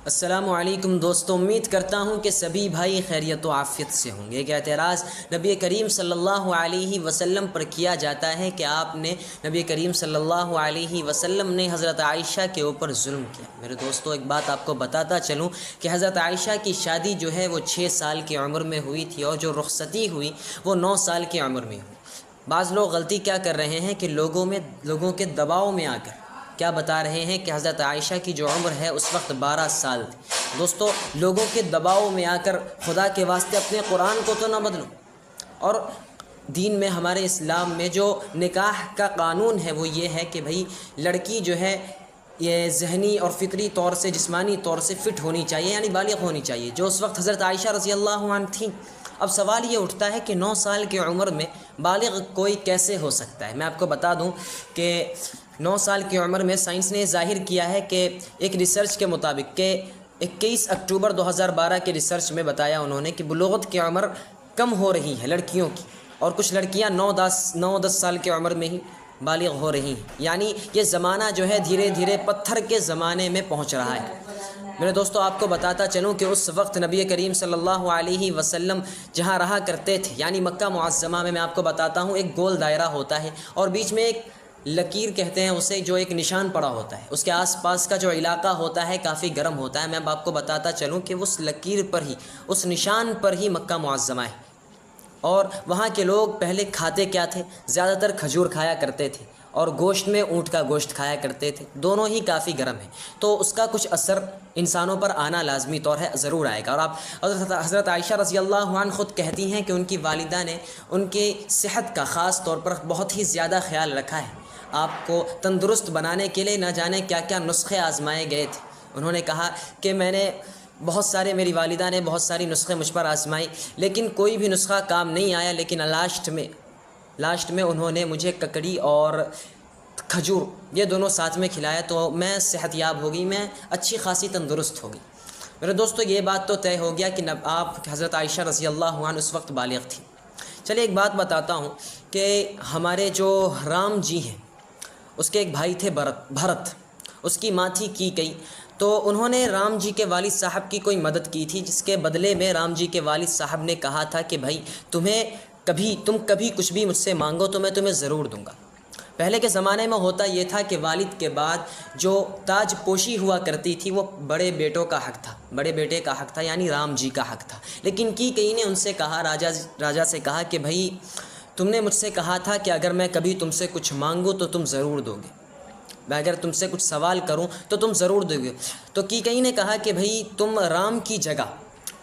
अस्सलामुअलैकुम दोस्तों, उम्मीद करता हूँ कि सभी भाई खैरियत व आफ़ियत से होंगे। एक एतराज़ नबी करीम सल्लल्लाहु अलैहि वसल्लम पर किया जाता है कि आपने नबी करीम सल्लल्लाहु अलैहि वसल्लम ने हज़रत आयशा के ऊपर जुल्म किया। मेरे दोस्तों, एक बात आपको बताता चलूँ कि हज़रत आयशा की शादी जो है वो 6 साल की उम्र में हुई थी और जो रुख़सती हुई वो 9 साल की उम्र में हुई। बाज़ लोग गलती क्या कर रहे हैं कि लोगों के दबाव में आकर क्या बता रहे हैं कि हज़रत आयशा की जो उम्र है उस वक्त 12 साल थी। दोस्तों, लोगों के दबाव में आकर खुदा के वास्ते अपने कुरान को तो ना बदलो। और दीन में, हमारे इस्लाम में जो निकाह का कानून है वो ये है कि भाई लड़की जो है ये ज़हनी और फ़ितरी तौर से, जिस्मानी तौर से फ़िट होनी चाहिए, यानी बालिग़ होनी चाहिए, जो उस वक्त हज़रत आयशा रज़ी अल्लाह अन्हा थी। अब सवाल ये उठता है कि 9 साल की उम्र में बालिग़ कोई कैसे हो सकता है। मैं आपको बता दूं कि 9 साल की उम्र में साइंस ने ज़ाहिर किया है कि एक रिसर्च के मुताबिक के 21 अक्टूबर 2012 के रिसर्च में बताया उन्होंने कि बुलूगत की उम्र कम हो रही है लड़कियों की, और कुछ लड़कियां 9-10 साल की उम्र में ही बालिग़ हो रही हैं। यानी ये ज़माना जो है धीरे धीरे पत्थर के ज़माने में पहुंच रहा है। मेरे दोस्तों, आपको बताता चलूं कि उस वक्त नबी करीम सल्लल्लाहु अलैहि वसल्लम जहां रहा करते थे, यानी मक्का मुअज़्ज़मा में, मैं आपको बताता हूं, एक गोल दायरा होता है और बीच में एक लकीर कहते हैं उसे, जो एक निशान पड़ा होता है। उसके आसपास का जो इलाका होता है काफ़ी गर्म होता है। मैं अब आपको बताता चलूं कि उस लकीर पर ही, उस निशान पर ही मक्का मुअज़्ज़मा है। और वहाँ के लोग पहले खाते क्या थे? ज़्यादातर खजूर खाया करते थे और गोश्त में ऊँट का गोश्त खाया करते थे। दोनों ही काफ़ी गर्म हैं, तो उसका कुछ असर इंसानों पर आना लाजमी तौर है, ज़रूर आएगा। और आप हज़रत आयशा रज़ी अल्लाह अन्हा ख़ुद कहती हैं कि उनकी वालिदा ने उनकी सेहत का ख़ास तौर पर बहुत ही ज़्यादा ख्याल रखा है। आपको तंदुरुस्त बनाने के लिए न जाने क्या क्या नुस्खे आजमाए गए थे। उन्होंने कहा कि मेरी वालिदा ने बहुत सारी नुस्खे मुझ पर आजमाई, लेकिन कोई भी नुस्खा काम नहीं आया। लेकिन लास्ट में उन्होंने मुझे ककड़ी और खजूर ये दोनों साथ में खिलाया, तो मैं सेहतयाब हो गई, मैं अच्छी खासी तंदुरुस्त हो गई। मेरे दोस्तों, ये बात तो तय हो गया कि आप हज़रत आयशा रज़ी अल्लाह अन्हा उस वक्त बालिग़ थी। चलिए एक बात बताता हूँ कि हमारे जो राम जी हैं उसके एक भाई थे भरत, उसकी माँ थी कीकई। तो उन्होंने राम जी के वालिद साहब की कोई मदद की थी, जिसके बदले में राम जी के वालिद साहब ने कहा था कि भाई तुम कभी कुछ भी मुझसे मांगो तो मैं तुम्हें ज़रूर दूंगा। पहले के ज़माने में होता ये था कि वालिद के बाद जो ताज पोशी हुआ करती थी वो बड़े बेटे का हक़ था, यानी राम जी का हक़ था। लेकिन कीकई ने उनसे कहा, राजा से कहा कि भाई तुमने मुझसे कहा था कि अगर मैं कभी तुमसे कुछ मांगूँ तो तुम ज़रूर दोगे, मैं अगर तुमसे कुछ सवाल करूं तो तुम ज़रूर दोगे। तो कीकई ने कहा कि भाई तुम राम की जगह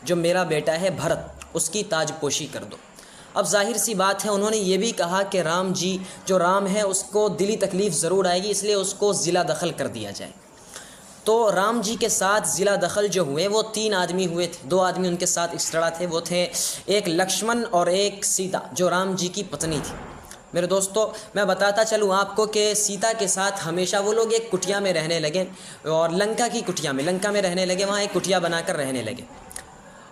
जो मेरा बेटा है भरत, उसकी ताजपोशी कर दो। अब जाहिर सी बात है, उन्होंने ये भी कहा कि राम है उसको दिली तकलीफ़ ज़रूर आएगी, इसलिए उसको ज़िला दखल कर दिया जाए। तो राम जी के साथ ज़िला दखल जो हुए वो 3 आदमी हुए थे। 2 आदमी उनके साथ एक्स्ट्रा थे, वो थे एक लक्ष्मण और एक सीता, जो राम जी की पत्नी थी। मेरे दोस्तों, मैं बताता चलूँ आपको कि सीता के साथ हमेशा वो लोग एक कुटिया में रहने लगे, और लंका में रहने लगे, वहाँ एक कुटिया बनाकर रहने लगे,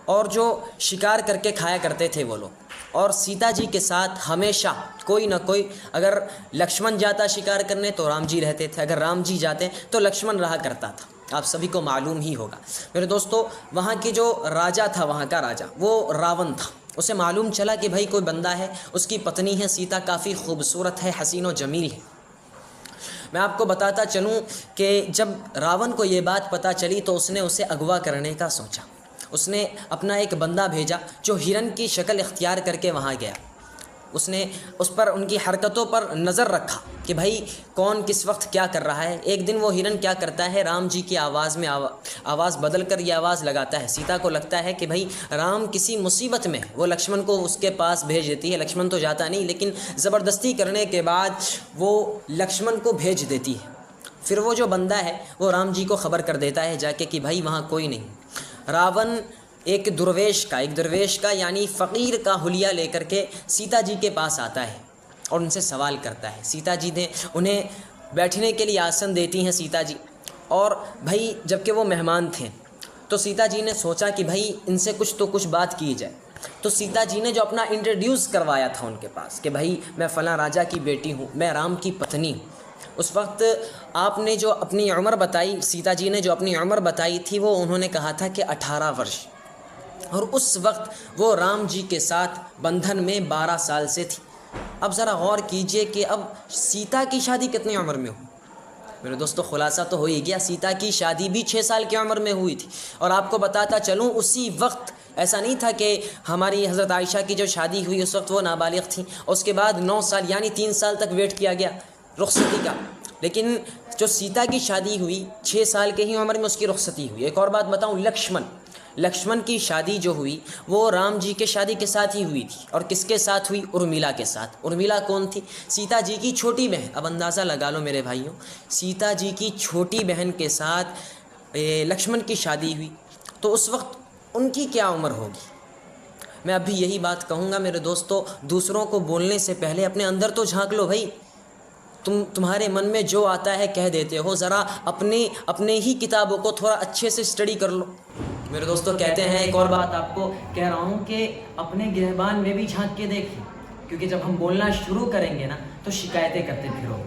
और जो शिकार करके खाया करते थे वो लोग। और सीता जी के साथ हमेशा कोई ना कोई, अगर लक्ष्मण जाता शिकार करने तो राम जी रहते थे, अगर राम जी जाते तो लक्ष्मण रहा करता था। आप सभी को मालूम ही होगा। मेरे दोस्तों, वहाँ की जो राजा था, वहाँ का राजा वो रावण था। उसे मालूम चला कि भाई कोई बंदा है, उसकी पत्नी है सीता, काफ़ी खूबसूरत है, हसीन व जमील है। मैं आपको बताता चलूँ कि जब रावण को ये बात पता चली तो उसने उसे अगवा करने का सोचा। उसने अपना एक बंदा भेजा जो हिरन की शक्ल इख्तियार करके वहाँ गया। उसने उस पर, उनकी हरकतों पर नज़र रखा कि भाई कौन किस वक्त क्या कर रहा है। एक दिन वो हिरन क्या करता है, राम जी की आवाज़ में आवाज़ बदल कर ये आवाज़ लगाता है। सीता को लगता है कि भाई राम किसी मुसीबत में, वो लक्ष्मण को उसके पास भेज देती है। लक्ष्मण तो जाता नहीं, लेकिन ज़बरदस्ती करने के बाद वो लक्ष्मण को भेज देती है। फिर वो जो बंदा है वो राम जी को ख़बर कर देता है जाके कि भाई वहाँ कोई नहीं। रावण एक दरवेश का यानी फ़कीर का हुलिया लेकर के सीता जी के पास आता है और उनसे सवाल करता है। सीता जी ने उन्हें बैठने के लिए आसन देती हैं सीता जी। और भाई जबकि वो मेहमान थे तो सीता जी ने सोचा कि भाई इनसे कुछ बात की जाए। तो सीता जी ने जो अपना इंट्रोड्यूस करवाया था उनके पास कि भाई मैं फ़लाँ राजा की बेटी हूँ, मैं राम की पत्नी हूँ, उस वक्त आपने जो अपनी उम्र बताई, सीता जी ने जो अपनी उम्र बताई थी, वो उन्होंने कहा था कि 18 वर्ष, और उस वक्त वो राम जी के साथ बंधन में 12 साल से थी। अब ज़रा गौर कीजिए कि अब सीता की शादी कितनी उम्र में हुई। मेरे दोस्तों, खुलासा तो हो ही गया, सीता की शादी भी 6 साल की उम्र में हुई थी। और आपको बताता चलूँ, उसी वक्त ऐसा नहीं था कि हमारी हज़रत आयशा की जो शादी हुई उस वक्त वो नाबालिग थी, उसके बाद 9 साल यानी 3 साल तक वेट किया गया रुखसती का। लेकिन जो सीता की शादी हुई 6 साल के ही उम्र में उसकी रुखसती हुई। एक और बात बताऊँ, लक्ष्मण की शादी जो हुई वो राम जी के शादी के साथ ही हुई थी। और किसके साथ हुई? उर्मिला के साथ। उर्मिला कौन थी? सीता जी की छोटी बहन। अब अंदाज़ा लगा लो मेरे भाइयों, सीता जी की छोटी बहन के साथ लक्ष्मण की शादी हुई, तो उस वक्त उनकी क्या उम्र होगी? मैं अभी यही बात कहूँगा मेरे दोस्तों, दूसरों को बोलने से पहले अपने अंदर तो झांक लो भाई। तुम्हारे मन में जो आता है कह देते हो, ज़रा अपने ही किताबों को थोड़ा अच्छे से स्टडी कर लो। मेरे दोस्तों कहते हैं, एक और बात आपको कह रहा हूँ कि अपने गिरबान में भी झांक के देखें, क्योंकि जब हम बोलना शुरू करेंगे ना तो शिकायतें करते फिरोगे।